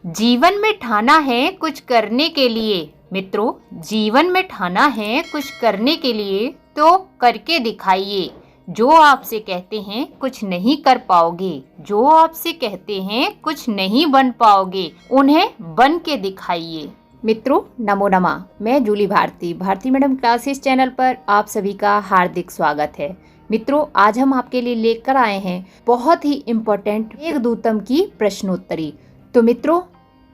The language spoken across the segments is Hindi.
जीवन में ठाना है कुछ करने के लिए। मित्रों, जीवन में ठाना है कुछ करने के लिए तो करके दिखाइए। जो आपसे कहते हैं कुछ नहीं कर पाओगे, जो आपसे कहते हैं कुछ नहीं बन पाओगे, उन्हें बन के दिखाइए। मित्रों, नमो नमः। मैं Julie Bharti madam classes channel पर आप सभी का हार्दिक स्वागत है। मित्रों, आज हम आपके लिए लेकर आए हैं बहुत ही इम्पोर्टेंट मेघदूतम की प्रश्नोत्तरी। तो मित्रों,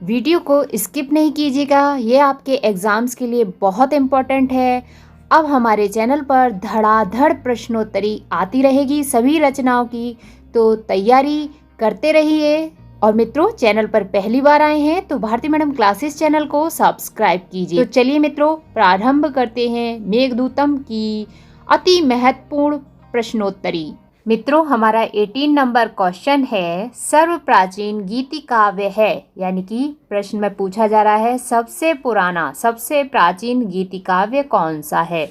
वीडियो को स्किप नहीं कीजिएगा, ये आपके एग्जाम्स के लिए बहुत इम्पोर्टेंट है। अब हमारे चैनल पर धड़ाधड़ प्रश्नोत्तरी आती रहेगी सभी रचनाओं की, तो तैयारी करते रहिए। और मित्रों, चैनल पर पहली बार आए हैं तो भारती मैडम क्लासेस चैनल को सब्सक्राइब कीजिए। तो चलिए मित्रों, प्रारंभ करते हैं मेघदूतम की अति महत्वपूर्ण प्रश्नोत्तरी। मित्रों, हमारा 18 नंबर क्वेश्चन है, सर्व प्राचीन गीति काव्य है, यानी कि प्रश्न में पूछा जा रहा है सबसे पुराना सबसे प्राचीन गीति काव्य कौन सा है।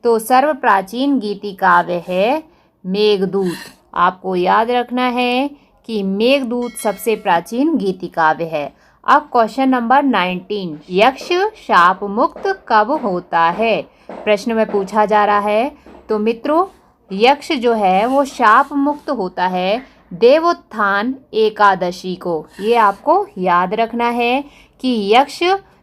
तो सर्व प्राचीन गीति काव्य है मेघदूत। आपको याद रखना है कि मेघदूत सबसे प्राचीन गीति काव्य है। अब क्वेश्चन नंबर 19, यक्ष शाप मुक्त कब होता है, प्रश्न में पूछा जा रहा है। तो मित्रों, यक्ष जो है वो शाप मुक्त होता है देवोत्थान एकादशी को। ये आपको याद रखना है कि यक्ष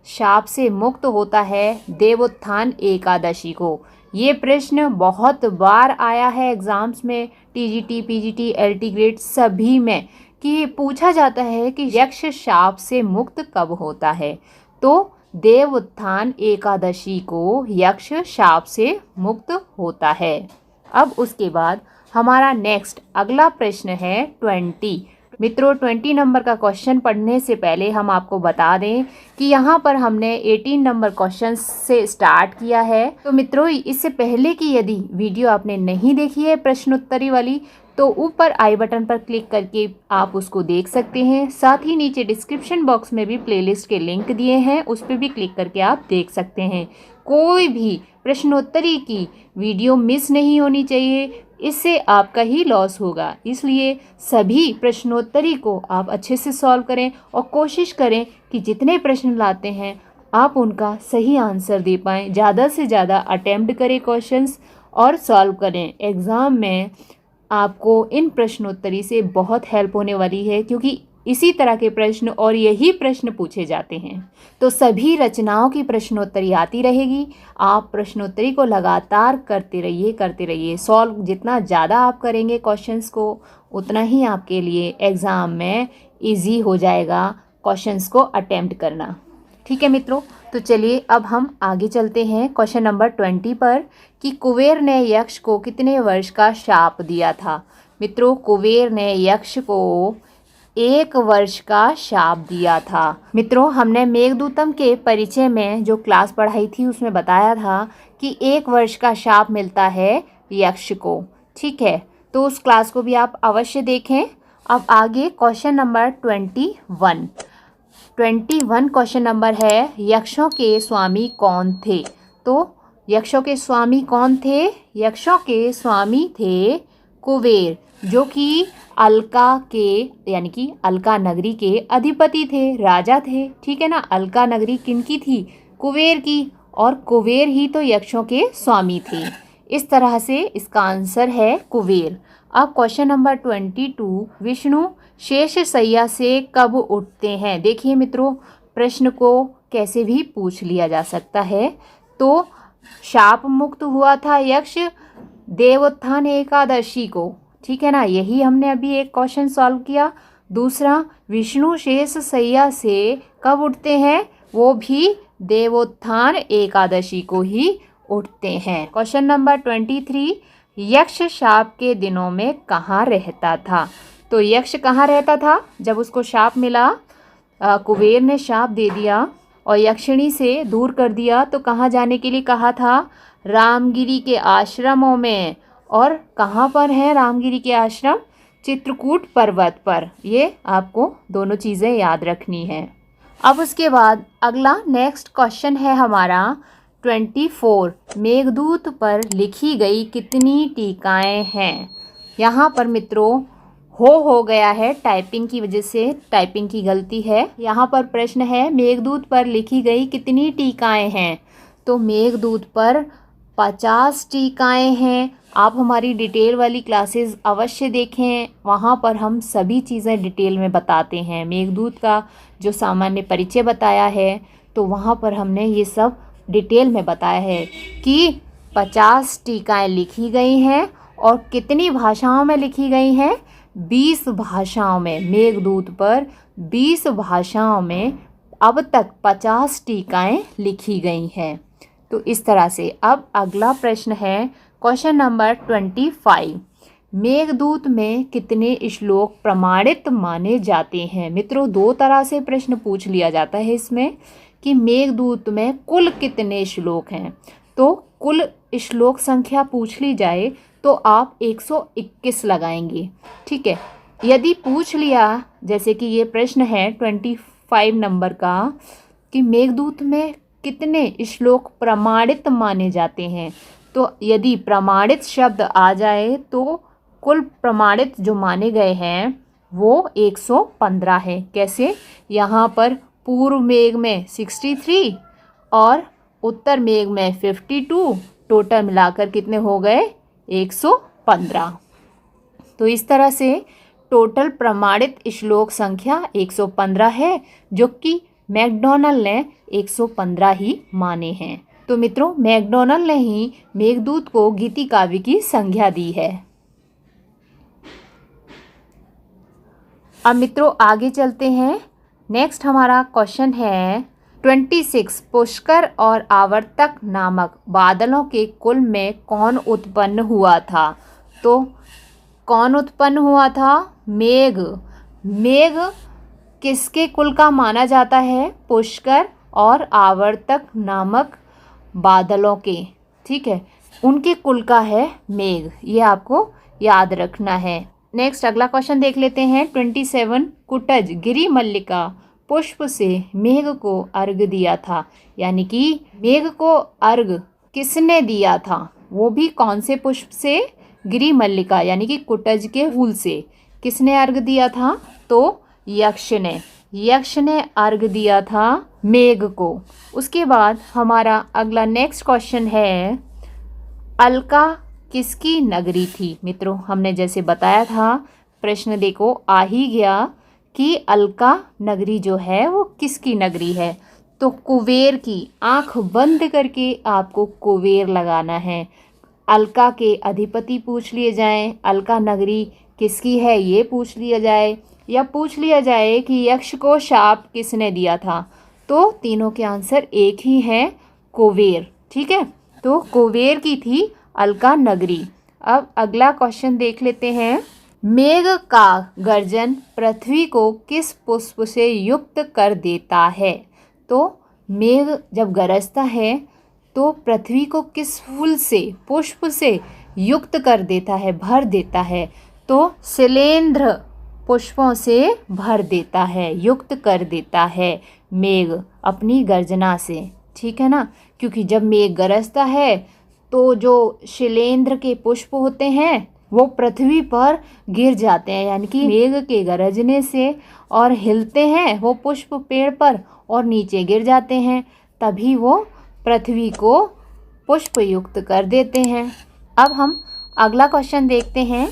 शाप से मुक्त होता है देवोत्थान एकादशी को। ये प्रश्न बहुत बार आया है एग्जाम्स में, टीजीटी, पीजीटी, एलटी ग्रेड सभी में, कि पूछा जाता है कि यक्ष शाप से मुक्त कब होता है। तो देवोत्थान एकादशी को यक्ष शाप से मुक्त होता है। अब उसके बाद हमारा नेक्स्ट अगला प्रश्न है 20। मित्रों, 20 नंबर का क्वेश्चन पढ़ने से पहले हम आपको बता दें कि यहाँ पर हमने 18 नंबर क्वेश्चन से स्टार्ट किया है। तो मित्रों, इससे पहले की यदि वीडियो आपने नहीं देखी है प्रश्नोत्तरी वाली, तो ऊपर आई बटन पर क्लिक करके आप उसको देख सकते हैं। साथ ही नीचे डिस्क्रिप्शन बॉक्स में भी प्लेलिस्ट के लिंक दिए हैं, उस पर भी क्लिक करके आप देख सकते हैं। कोई भी प्रश्नोत्तरी की वीडियो मिस नहीं होनी चाहिए, इससे आपका ही लॉस होगा। इसलिए सभी प्रश्नोत्तरी को आप अच्छे से सॉल्व करें और कोशिश करें कि जितने प्रश्न लाते हैं आप उनका सही आंसर दे पाएँ। ज़्यादा से ज़्यादा अटेम्प्ट करें क्वेश्चंस और सॉल्व करें। एग्ज़ाम में आपको इन प्रश्नोत्तरी से बहुत हेल्प होने वाली है, क्योंकि इसी तरह के प्रश्न और यही प्रश्न पूछे जाते हैं। तो सभी रचनाओं की प्रश्नोत्तरी आती रहेगी। आप प्रश्नोत्तरी को लगातार करते रहिए। सॉल्व जितना ज़्यादा आप करेंगे क्वेश्चंस को, उतना ही आपके लिए एग्ज़ाम में इजी हो जाएगा क्वेश्चंस को अटेम्प्ट करना। ठीक है मित्रों, तो चलिए अब हम आगे चलते हैं क्वेश्चन नंबर 20 पर, कि कुबेर ने यक्ष को कितने वर्ष का शाप दिया था। मित्रों, कुबेर ने यक्ष को 1 वर्ष का शाप दिया था। मित्रों, हमने मेघदूतम के परिचय में जो क्लास पढ़ाई थी उसमें बताया था कि 1 वर्ष का शाप मिलता है यक्ष को। ठीक है, तो उस क्लास को भी आप अवश्य देखें। अब आगे क्वेश्चन नंबर 21 क्वेश्चन नंबर है, यक्षों के स्वामी कौन थे। तो यक्षों के स्वामी कौन थे? यक्षों के स्वामी थे कुबेर, जो कि अलका के यानी कि अलका नगरी के अधिपति थे, राजा थे। ठीक है ना, अलका नगरी किनकी थी? कुबेर की, और कुबेर ही तो यक्षों के स्वामी थे। इस तरह से इसका आंसर है कुबेर। अब क्वेश्चन नंबर 22, विष्णु शेष शैया से कब उठते हैं। देखिए मित्रों, प्रश्न को कैसे भी पूछ लिया जा सकता है। तो शाप मुक्त हुआ था यक्ष देवोत्थान एकादशी को। ठीक है ना, यही हमने अभी एक क्वेश्चन सॉल्व किया। दूसरा, विष्णु शेष शैया से कब उठते हैं, वो भी देवोत्थान एकादशी को ही उठते हैं। क्वेश्चन नंबर 23, यक्ष शाप के दिनों में कहाँ रहता था। तो यक्ष कहाँ रहता था जब उसको शाप मिला? कुबेर ने शाप दे दिया और यक्षिणी से दूर कर दिया, तो कहाँ जाने के लिए कहा था? रामगिरी के आश्रमों में। और कहाँ पर है रामगिरी के आश्रम? चित्रकूट पर्वत पर। ये आपको दोनों चीज़ें याद रखनी है। अब उसके बाद अगला नेक्स्ट क्वेश्चन है हमारा 24, मेघदूत पर लिखी गई कितनी टीकाएं हैं। यहाँ पर मित्रों हो गया है, टाइपिंग की वजह से, टाइपिंग की गलती है। यहाँ पर प्रश्न है, मेघदूत पर लिखी गई कितनी टीकाएं हैं? तो मेघदूत पर 50 टीकाएं हैं। आप हमारी डिटेल वाली क्लासेस अवश्य देखें, वहाँ पर हम सभी चीज़ें डिटेल में बताते हैं। मेघदूत का जो सामान्य परिचय बताया है, तो वहाँ पर हमने ये सब डिटेल में बताया है कि 50 टीकाएं लिखी गई हैं और कितनी भाषाओं में लिखी गई हैं? 20 भाषाओं में। मेघदूत पर 20 भाषाओं में अब तक 50 टीकाएं लिखी गई हैं। तो इस तरह से अब अगला प्रश्न है क्वेश्चन नंबर 25। मेघदूत में कितने श्लोक प्रमाणित माने जाते हैं? मित्रों, दो तरह से प्रश्न पूछ लिया जाता है इसमें कि मेघदूत में कुल कितने श्लोक हैं। तो कुल श्लोक संख्या पूछ ली जाए तो आप 121 लगाएंगे, ठीक है। यदि पूछ लिया, जैसे कि ये प्रश्न है 25 नंबर का, कि मेघदूत में कितने श्लोक प्रमाणित माने जाते हैं, तो यदि प्रमाणित शब्द आ जाए तो कुल प्रमाणित जो माने गए हैं वो 115 है। कैसे? यहाँ पर पूर्व मेघ में 63 और उत्तर मेघ में 52, टोटल मिलाकर कितने हो गए? 115। तो इस तरह से टोटल प्रमाणित श्लोक संख्या 115 है, जो कि मैकडॉनल्ड ने 115 ही माने हैं। तो मित्रों, मैकडॉनल्ड ने ही मेघदूत को गीति काव्य की संज्ञा दी है। अब मित्रों आगे चलते हैं। नेक्स्ट हमारा क्वेश्चन है 26। पुष्कर और आवर्तक नामक बादलों के कुल में कौन उत्पन्न हुआ था? तो कौन उत्पन्न हुआ था? मेघ। मेघ किसके कुल का माना जाता है? पुष्कर और आवर्तक नामक बादलों के, ठीक है, उनके कुल का है मेघ। ये आपको याद रखना है। नेक्स्ट अगला क्वेश्चन देख लेते हैं 27। कुटज गिरी मल्लिका पुष्प से मेघ को अर्घ दिया था। यानी कि मेघ को अर्घ किसने दिया था? वो भी कौन से पुष्प से? गिरी मल्लिका यानी कि कुटज के फूल से। किसने अर्घ दिया था? तो यक्ष ने। यक्ष ने अर्घ दिया था मेघ को। उसके बाद हमारा अगला नेक्स्ट क्वेश्चन है, अलका किसकी नगरी थी? मित्रों, हमने जैसे बताया था, प्रश्न देखो आ ही गया कि अलका नगरी जो है वो किसकी नगरी है? तो कुबेर की। आंख बंद करके आपको कुबेर लगाना है। अलका के अधिपति पूछ लिए जाएं, अलका नगरी किसकी है ये पूछ लिया जाए, या पूछ लिया जाए कि यक्ष को शाप किसने दिया था, तो तीनों के आंसर एक ही हैं, कुबेर, ठीक है। तो कुबेर की थी अलका नगरी। अब अगला क्वेश्चन देख लेते हैं। मेघ का गर्जन पृथ्वी को किस पुष्प से युक्त कर देता है? तो मेघ जब गरजता है तो पृथ्वी को किस फूल से, पुष्प से युक्त कर देता है, भर देता है? तो शिलेंद्र पुष्पों से भर देता है, युक्त कर देता है मेघ अपनी गर्जना से, ठीक है ना। क्योंकि जब मेघ गरजता है तो जो शिलेंद्र के पुष्प होते हैं वो पृथ्वी पर गिर जाते हैं, यानी कि मेघ के गरजने से और हिलते हैं वो पुष्प पेड़ पर और नीचे गिर जाते हैं, तभी वो पृथ्वी को पुष्प युक्त कर देते हैं। अब हम अगला क्वेश्चन देखते हैं।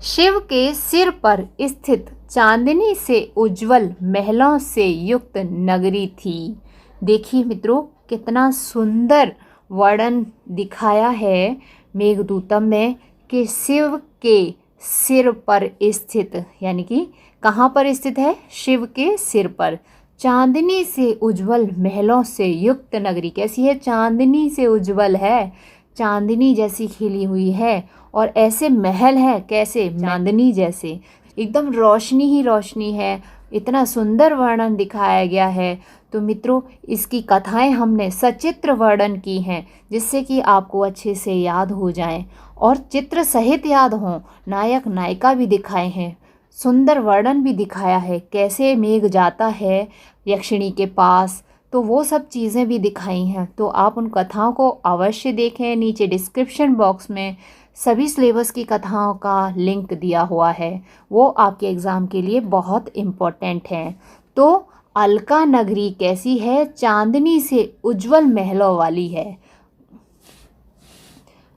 शिव के सिर पर स्थित चांदनी से उज्जवल महलों से युक्त नगरी थी। देखिए मित्रों, कितना सुंदर वर्णन दिखाया है मेघदूतम में कि शिव के सिर पर स्थित, यानी कि कहाँ पर स्थित है? शिव के सिर पर चांदनी से उज्जवल महलों से युक्त नगरी। कैसी है? चांदनी से उज्जवल है, चांदनी जैसी खिली हुई है, और ऐसे महल है कैसे? चांदनी जैसे, एकदम रोशनी ही रोशनी है। इतना सुंदर वर्णन दिखाया गया है। तो मित्रों, इसकी कथाएं हमने सचित्र वर्णन की हैं, जिससे कि आपको अच्छे से याद हो जाएं और चित्र सहित याद हों। नायक नायिका भी दिखाए हैं, सुंदर वर्णन भी दिखाया है, कैसे मेघ जाता है यक्षिणी के पास, तो वो सब चीज़ें भी दिखाई हैं। तो आप उन कथाओं को अवश्य देखें। नीचे डिस्क्रिप्शन बॉक्स में सभी सिलेबस की कथाओं का लिंक दिया हुआ है, वो आपके एग्ज़ाम के लिए बहुत इम्पोर्टेंट है। तो अलका नगरी कैसी है? चांदनी से उज्जवल महलों वाली है।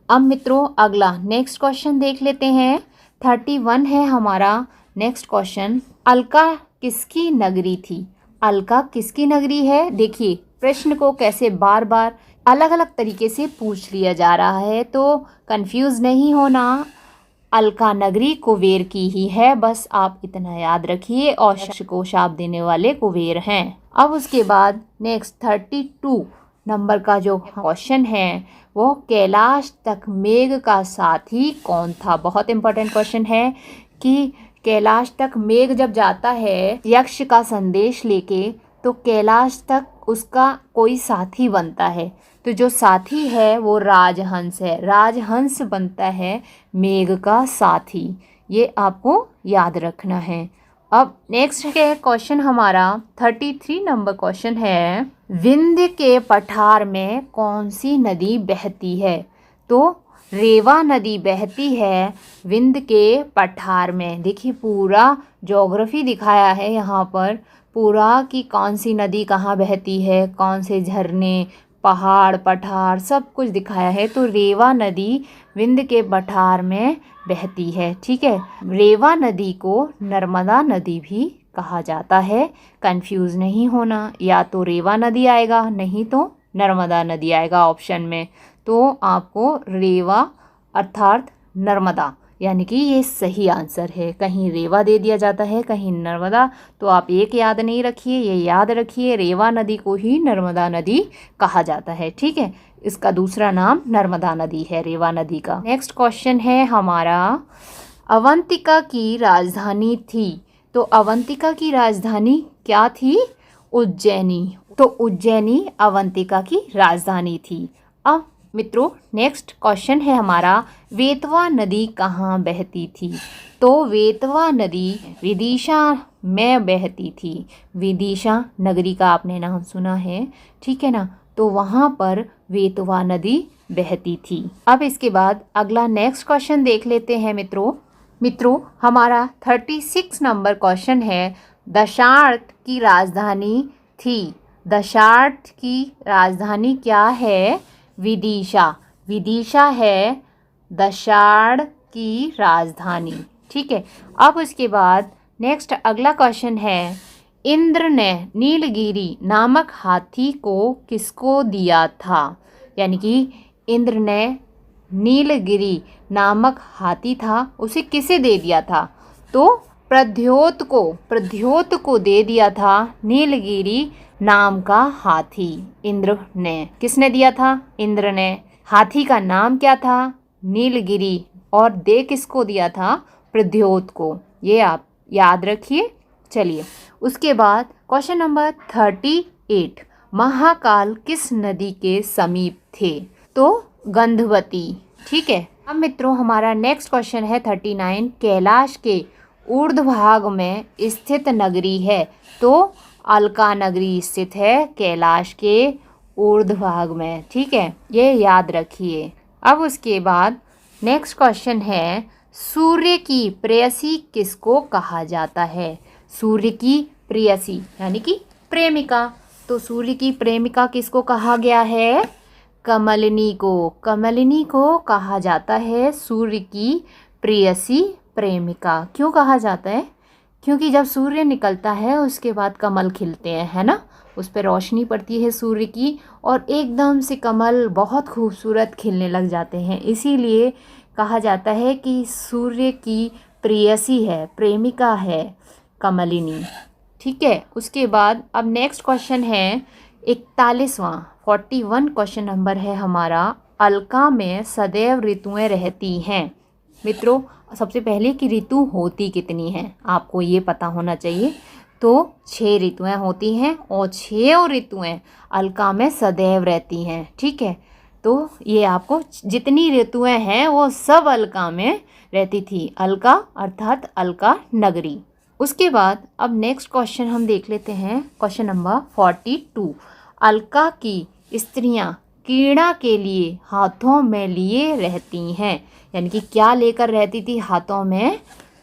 अब मित्रों अगला नेक्स्ट क्वेश्चन देख लेते हैं। 31 है हमारा नेक्स्ट क्वेश्चन। अलका किसकी नगरी थी? अलका किसकी नगरी है? देखिए प्रश्न को कैसे बार बार अलग अलग तरीके से पूछ लिया जा रहा है, तो कंफ्यूज नहीं होना। अलका नगरी कुबेर की ही है, बस आप इतना याद रखिए। और यक्ष को शाप देने वाले कुबेर हैं। अब उसके बाद नेक्स्ट 32 नंबर का जो क्वेश्चन है वो कैलाश तक मेघ का साथी कौन था? बहुत इंपॉर्टेंट क्वेश्चन है कि कैलाश तक मेघ जब जाता है यक्ष का संदेश लेके, तो कैलाश तक उसका कोई साथी बनता है। तो जो साथी है वो राजहंस है। राजहंस बनता है मेघ का साथी। ये आपको याद रखना है। अब नेक्स्ट है क्वेश्चन हमारा 33 नंबर क्वेश्चन है। विंध्य के पठार में कौन सी नदी बहती है? तो रेवा नदी बहती है विंध्य के पठार में। देखिए पूरा ज्योग्राफी दिखाया है यहाँ पर, पूरा कि कौन सी नदी कहाँ बहती है, कौन से झरने, पहाड़, पठार सब कुछ दिखाया है। तो रेवा नदी विंध्य के पठार में बहती है। ठीक है, रेवा नदी को नर्मदा नदी भी कहा जाता है। कंफ्यूज नहीं होना, या तो रेवा नदी आएगा नहीं तो नर्मदा नदी आएगा ऑप्शन में। तो आपको रेवा अर्थात नर्मदा, यानी कि ये सही आंसर है। कहीं रेवा दे दिया जाता है कहीं नर्मदा, तो आप एक याद नहीं रखिए, ये याद रखिए रेवा नदी को ही नर्मदा नदी कहा जाता है। ठीक है, इसका दूसरा नाम नर्मदा नदी है रेवा नदी का। नेक्स्ट क्वेश्चन है हमारा, अवंतिका की राजधानी थी। तो अवंतिका की राजधानी क्या थी? उज्जैनी। तो उज्जैनी अवंतिका की राजधानी थी। अब मित्रों नेक्स्ट क्वेश्चन है हमारा, वेतवा नदी कहाँ बहती थी? तो वेतवा नदी विदिशा में बहती थी। विदिशा नगरी का आपने नाम सुना है, ठीक है ना? तो वहाँ पर वेतवा नदी बहती थी। अब इसके बाद अगला नेक्स्ट क्वेश्चन देख लेते हैं मित्रों हमारा 36 नंबर क्वेश्चन है, दशार्थ की राजधानी थी। दशार्थ की राजधानी क्या है? विदिशा। विदिशा है दशार्थ की राजधानी। ठीक है, अब उसके बाद नेक्स्ट अगला क्वेश्चन है, इंद्र ने नीलगिरी नामक हाथी को किसको दिया था? यानी कि इंद्र ने नीलगिरी नामक हाथी था, उसे किसे दे दिया था? तो प्रद्योत को दे दिया था नीलगिरी नाम का हाथी इंद्र ने। किसने दिया था? इंद्र ने। हाथी का नाम क्या था? नीलगिरी। और दे किसको दिया था? प्रद्योत को। ये आप याद रखिए। चलिए उसके बाद क्वेश्चन नंबर 38, महाकाल किस नदी के समीप थे? तो गंधवती। ठीक है, अब मित्रों हमारा नेक्स्ट क्वेश्चन है 39, कैलाश के ऊर्ध्वभाग में स्थित नगरी है। तो अलका नगरी स्थित है कैलाश के ऊर्ध्वभाग में। ठीक है, ये याद रखिए। अब उसके बाद नेक्स्ट क्वेश्चन है, सूर्य की प्रेयसी किसको कहा जाता है? सूर्य की प्रेयसी यानी कि प्रेमिका। तो सूर्य की प्रेमिका किसको कहा गया है? कमलिनी को। कमलिनी को कहा जाता है सूर्य की प्रेयसी प्रेमिका। क्यों कहा जाता है? क्योंकि जब सूर्य निकलता है उसके बाद कमल खिलते हैं, है ना? उस पर रोशनी पड़ती है सूर्य की और एकदम से कमल बहुत खूबसूरत खिलने लग जाते हैं। इसीलिए कहा जाता है कि सूर्य की प्रेयसी है, प्रेमिका है कमलिनी। ठीक है, उसके बाद अब नेक्स्ट क्वेश्चन है 41वां 41 क्वेश्चन नंबर है हमारा, अलका में सदैव ऋतुएं रहती हैं। मित्रों सबसे पहले कि ऋतु होती कितनी हैं आपको ये पता होना चाहिए। तो 6 ऋतुएं होती हैं और 6 ऋतुएं अलका में सदैव रहती हैं। ठीक है, तो ये आपको जितनी ऋतुएं हैं वो सब अलका में रहती थी। अलका अर्थात अलका नगरी। उसके बाद अब नेक्स्ट क्वेश्चन हम देख लेते हैं, क्वेश्चन नंबर 42, अलका की स्त्रियां कीड़ा के लिए हाथों में लिए रहती हैं। यानी कि क्या लेकर रहती थी हाथों में?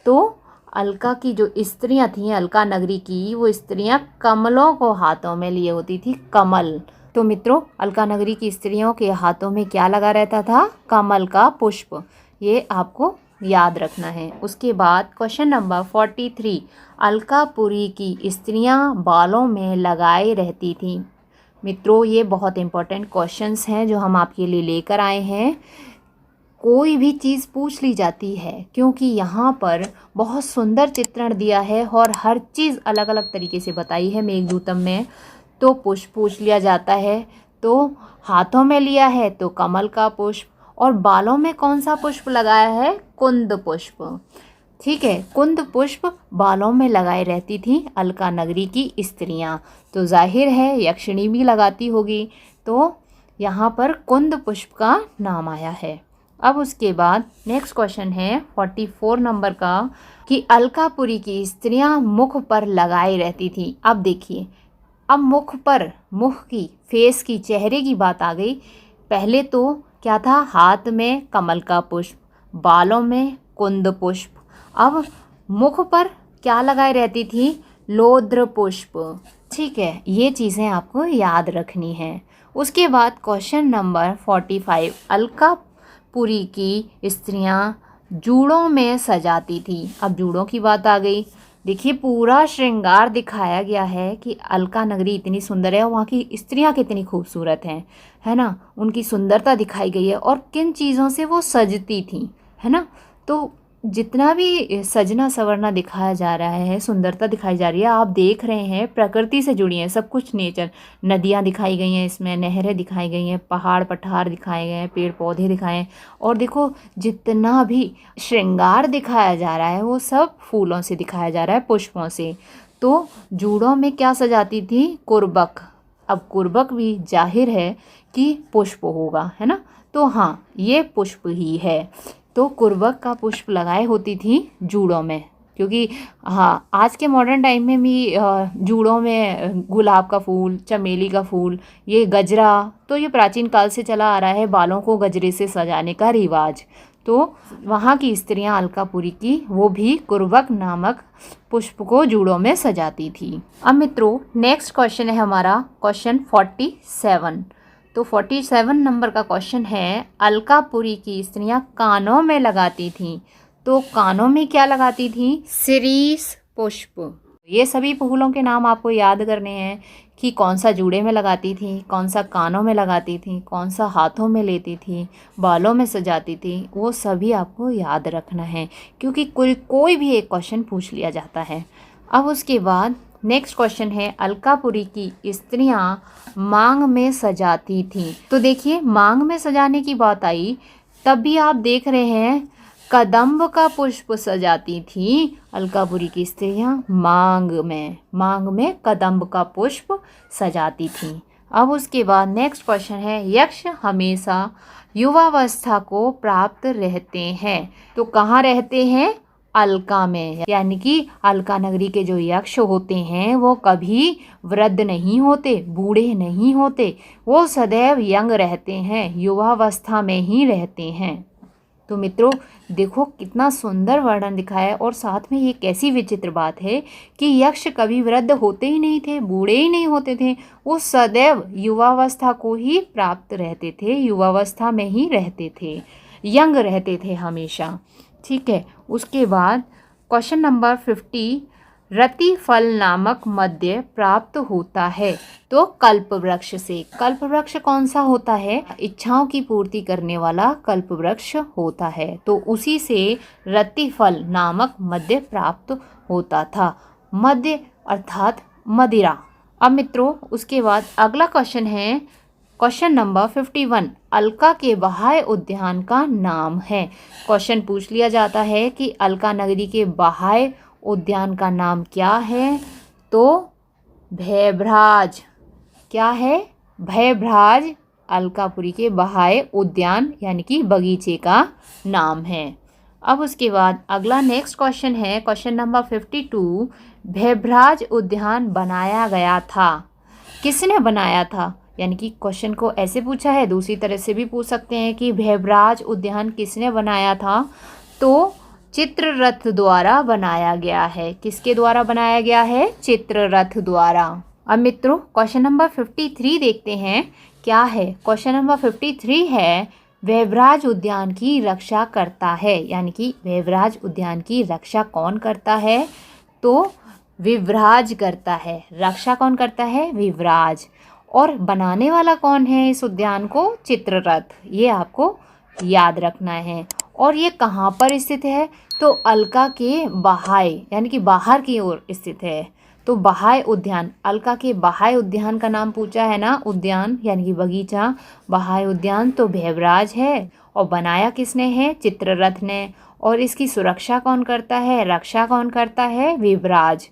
तो अलका की जो स्त्रियां थीं, अलका नगरी की वो स्त्रियां कमलों को हाथों में लिए होती थी, कमल। तो मित्रों, अलका नगरी की स्त्रियों के हाथों में क्या लगा रहता था? कमल का पुष्प। ये आपको याद रखना है। उसके बाद क्वेश्चन नंबर 43, अलकापुरी की स्त्रियां बालों में लगाए रहती थीं। मित्रों, ये बहुत इंपॉर्टेंट क्वेश्चंस हैं जो हम आपके लिए लेकर आए हैं। कोई भी चीज़ पूछ ली जाती है क्योंकि यहाँ पर बहुत सुंदर चित्रण दिया है और हर चीज़ अलग अलग तरीके से बताई है मेघदूतम में। तो पुष्प पूछ लिया जाता है, तो हाथों में लिया है तो कमल का पुष्प, और बालों में कौन सा पुष्प लगाया है? कुंद पुष्प। ठीक है, कुंद पुष्प बालों में लगाए रहती थी अलका नगरी की स्त्रियां। तो जाहिर है यक्षिणी भी लगाती होगी, तो यहाँ पर कुंद पुष्प का नाम आया है। अब उसके बाद नेक्स्ट क्वेश्चन है 44 नंबर का कि अलकापुरी की स्त्रियां मुख पर लगाए रहती थी। अब देखिए, अब मुख पर, मुख की, फेस की, चेहरे की बात आ गई। पहले तो क्या था? हाथ में कमल का पुष्प, बालों में कुंद पुष्प। अब मुख पर क्या लगाई रहती थी? लोद्र पुष्प। ठीक है, ये चीज़ें आपको याद रखनी है। उसके बाद क्वेश्चन नंबर 45, अलकापुरी की स्त्रियां जूड़ों में सजाती थी। अब जूड़ों की बात आ गई। देखिए, पूरा श्रृंगार दिखाया गया है कि अलका नगरी इतनी सुंदर है और वहाँ की स्त्रियाँ कितनी खूबसूरत हैं, है ना। उनकी सुंदरता दिखाई गई है और किन चीज़ों से वो सजती थी, है ना। तो जितना भी सजना संवरना दिखाया जा रहा है, सुंदरता दिखाई जा रही है, आप देख रहे हैं प्रकृति से जुड़ी हैं, सब कुछ नेचर। नदियाँ दिखाई गई हैं इसमें, नहरें दिखाई गई हैं, पहाड़ पठार दिखाए गए हैं, पेड़ पौधे दिखाए हैं। और देखो, जितना भी श्रृंगार दिखाया जा रहा है वो सब फूलों से दिखाया जा रहा है, पुष्पों से। तो जूड़ों में क्या सजाती थी? कुर्बक। अब कुर्बक भी जाहिर है कि पुष्प होगा, है ना। तो हाँ, ये पुष्प ही है। तो कुर्बक का पुष्प लगाए होती थी जूड़ों में, क्योंकि हाँ, आज के मॉडर्न टाइम में भी जूड़ों में गुलाब का फूल, चमेली का फूल, ये गजरा, तो ये प्राचीन काल से चला आ रहा है, बालों को गजरे से सजाने का रिवाज। तो वहाँ की स्त्रियाँ अलकापुरी की, वो भी कुर्बक नामक पुष्प को जूड़ों में सजाती थी। अब मित्रों, नेक्स्ट क्वेश्चन है हमारा क्वेश्चन 47। तो 47 नंबर का क्वेश्चन है, अलकापुरी की स्त्रियां कानों में लगाती थीं। तो कानों में क्या लगाती थीं? शिरीष पुष्प। ये सभी फूलों के नाम आपको याद करने हैं कि कौन सा जूड़े में लगाती थी, कौन सा कानों में लगाती थी, कौन सा हाथों में लेती थी, बालों में सजाती थी, वो सभी आपको याद रखना है क्योंकि कोई भी एक क्वेश्चन पूछ लिया जाता है। अब उसके बाद नेक्स्ट क्वेश्चन है, अलकापुरी की स्त्रियां मांग में सजाती थीं। तो देखिए, मांग में सजाने की बात आई, तब भी आप देख रहे हैं कदम्ब का पुष्प सजाती थी अलकापुरी की स्त्रियां मांग में कदम्ब का पुष्प सजाती थीं। अब उसके बाद नेक्स्ट क्वेश्चन है, यक्ष हमेशा युवावस्था को प्राप्त रहते हैं। तो कहाँ रहते हैं? अलका में। यानी कि अलका नगरी के जो यक्ष होते हैं वो कभी वृद्ध नहीं होते, बूढ़े नहीं होते, वो सदैव यंग रहते हैं, युवावस्था में ही रहते हैं। तो मित्रों, देखो कितना सुंदर वर्णन दिखाया है, और साथ में ये कैसी विचित्र बात है कि यक्ष कभी वृद्ध होते ही नहीं थे, बूढ़े ही नहीं होते थे, वो सदैव युवावस्था को ही प्राप्त रहते थे, युवावस्था में ही रहते थे, यंग रहते थे हमेशा। ठीक है, उसके बाद क्वेश्चन नंबर 50, रति फल नामक मद्य प्राप्त होता है। तो कल्प वृक्ष से। कल्प वृक्ष कौन सा होता है? इच्छाओं की पूर्ति करने वाला कल्प वृक्ष होता है, तो उसी से रति फल नामक मद्य प्राप्त होता था। मद्य अर्थात मदिरा। अब मित्रों, उसके बाद अगला क्वेश्चन है क्वेश्चन नंबर 51, अलका के बाह्य उद्यान का नाम है। क्वेश्चन पूछ लिया जाता है कि अलका नगरी के बाह्य उद्यान का नाम क्या है? तो भयभ्राज। क्या है? भयभ्राज अलकापुरी के बाह्य उद्यान यानी कि बगीचे का नाम है। अब उसके बाद अगला नेक्स्ट क्वेश्चन है क्वेश्चन नंबर 52, भयभ्राज उद्यान बनाया गया था। किसने बनाया था? यानी कि क्वेश्चन को ऐसे पूछा है, दूसरी तरह से भी पूछ सकते हैं कि भैवराज उद्यान किसने बनाया था, तो चित्ररथ द्वारा बनाया गया है। किसके द्वारा बनाया गया है? चित्ररथ द्वारा। अब मित्रों क्वेश्चन नंबर 53 देखते हैं क्या है। क्वेश्चन नंबर 53 है भैवराज उद्यान की रक्षा करता है, यानी कि भैवराज उद्यान की रक्षा कौन करता है? तो विवराज करता है। रक्षा कौन करता है? विवराज। और बनाने वाला कौन है इस उद्यान को? चित्ररथ। ये आपको याद रखना है। और ये कहाँ पर स्थित है? तो अलका के बहाय, यानी कि बाहर की ओर स्थित है। तो बहाय उद्यान, अलका के बहाय उद्यान का नाम पूछा है ना, उद्यान यानी कि बगीचा, बहाय उद्यान तो भैवराज है। और बनाया किसने है? चित्ररथ ने। और इसकी सुरक्षा कौन करता है? रक्षा कौन करता है? विवराज।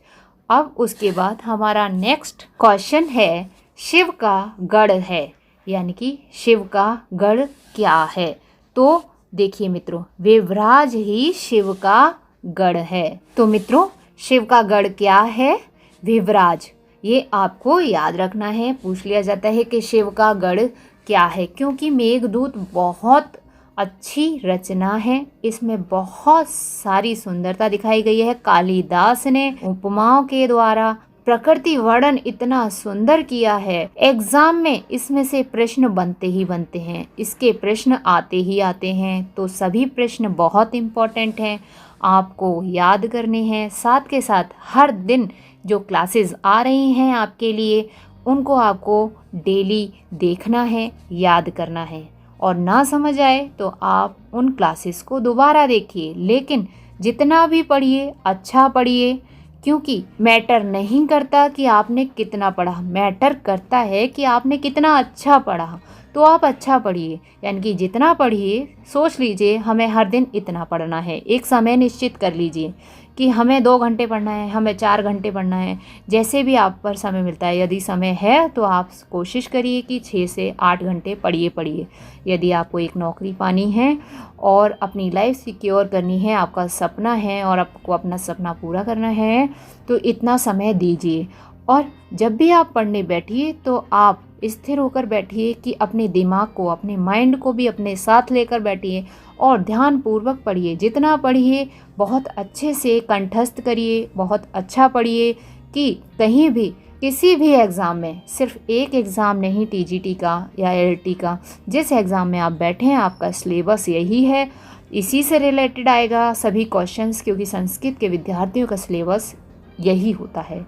अब उसके बाद हमारा नेक्स्ट क्वेश्चन है शिव का गढ़ है, यानी कि शिव का गढ़ क्या है? तो देखिए मित्रों, विवराज ही शिव का गढ़ है। तो मित्रों शिव का गढ़ क्या है? विवराज। ये आपको याद रखना है। पूछ लिया जाता है कि शिव का गढ़ क्या है, क्योंकि मेघदूत बहुत अच्छी रचना है। इसमें बहुत सारी सुंदरता दिखाई गई है। कालिदास ने उपमाओं के द्वारा प्रकृति वर्णन इतना सुंदर किया है। एग्जाम में इसमें से प्रश्न बनते ही बनते हैं, इसके प्रश्न आते ही आते हैं। तो सभी प्रश्न बहुत इम्पोर्टेंट हैं, आपको याद करने हैं। साथ के साथ हर दिन जो क्लासेस आ रही हैं आपके लिए, उनको आपको डेली देखना है, याद करना है। और ना समझ आए तो आप उन क्लासेस को दोबारा देखिए, लेकिन जितना भी पढ़िए अच्छा पढ़िए, क्योंकि मैटर नहीं करता कि आपने कितना पढ़ा, मैटर करता है कि आपने कितना अच्छा पढ़ा। तो आप अच्छा पढ़िए, यानी कि जितना पढ़िए सोच लीजिए हमें हर दिन इतना पढ़ना है। एक समय निश्चित कर लीजिए कि हमें 2 घंटे पढ़ना है, हमें 4 घंटे पढ़ना है, जैसे भी आप पर समय मिलता है। यदि समय है तो आप कोशिश करिए कि 6 से 8 घंटे पढ़िए। यदि आपको एक नौकरी पानी है और अपनी लाइफ सिक्योर करनी है, आपका सपना है और आपको अपना सपना पूरा करना है, तो इतना समय दीजिए। और जब भी आप पढ़ने बैठिए तो आप स्थिर होकर बैठिए कि अपने दिमाग को, अपने माइंड को भी अपने साथ लेकर बैठिए और ध्यान पूर्वक पढ़िए। जितना पढ़िए बहुत अच्छे से कंठस्थ करिए, बहुत अच्छा पढ़िए कि कहीं भी किसी भी एग्ज़ाम में, सिर्फ एक एग्ज़ाम नहीं टीजीटी का या एलटी का, जिस एग्ज़ाम में आप बैठे हैं आपका सिलेबस यही है, इसी से रिलेटेड आएगा सभी क्वेश्चंस, क्योंकि संस्कृत के विद्यार्थियों का सिलेबस यही होता है।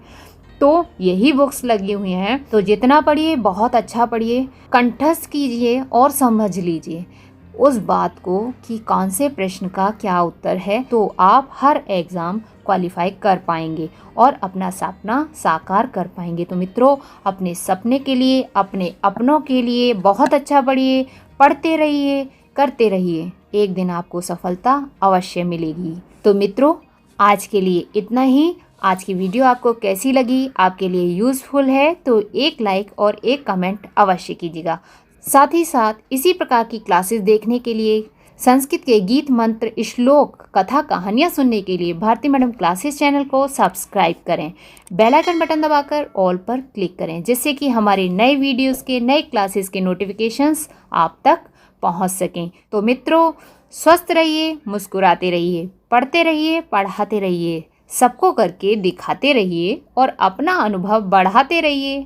तो यही बुक्स लगी हुई हैं। तो जितना पढ़िए बहुत अच्छा पढ़िए, कंठस्थ कीजिए और समझ लीजिए उस बात को कि कौन से प्रश्न का क्या उत्तर है। तो आप हर एग्ज़ाम क्वालिफाई कर पाएंगे और अपना सपना साकार कर पाएंगे। तो मित्रों अपने सपने के लिए, अपने अपनों के लिए बहुत अच्छा पढ़िए, पढ़ते रहिए, करते रहिए। एक दिन आपको सफलता अवश्य मिलेगी। तो मित्रों आज के लिए इतना ही। आज की वीडियो आपको कैसी लगी, आपके लिए यूज़फुल है तो एक लाइक और एक कमेंट अवश्य कीजिएगा। साथ ही साथ इसी प्रकार की क्लासेस देखने के लिए, संस्कृत के गीत, मंत्र, श्लोक, कथा, कहानियाँ सुनने के लिए भारती मैडम क्लासेस चैनल को सब्सक्राइब करें। बेल आइकन बटन दबाकर ऑल पर क्लिक करें, जिससे कि हमारे नए वीडियोस के, नए क्लासेस के नोटिफिकेशंस आप तक पहुंच सकें। तो मित्रों स्वस्थ रहिए, मुस्कुराते रहिए, पढ़ते रहिए, पढ़ाते रहिए, सबको करके दिखाते रहिए और अपना अनुभव बढ़ाते रहिए।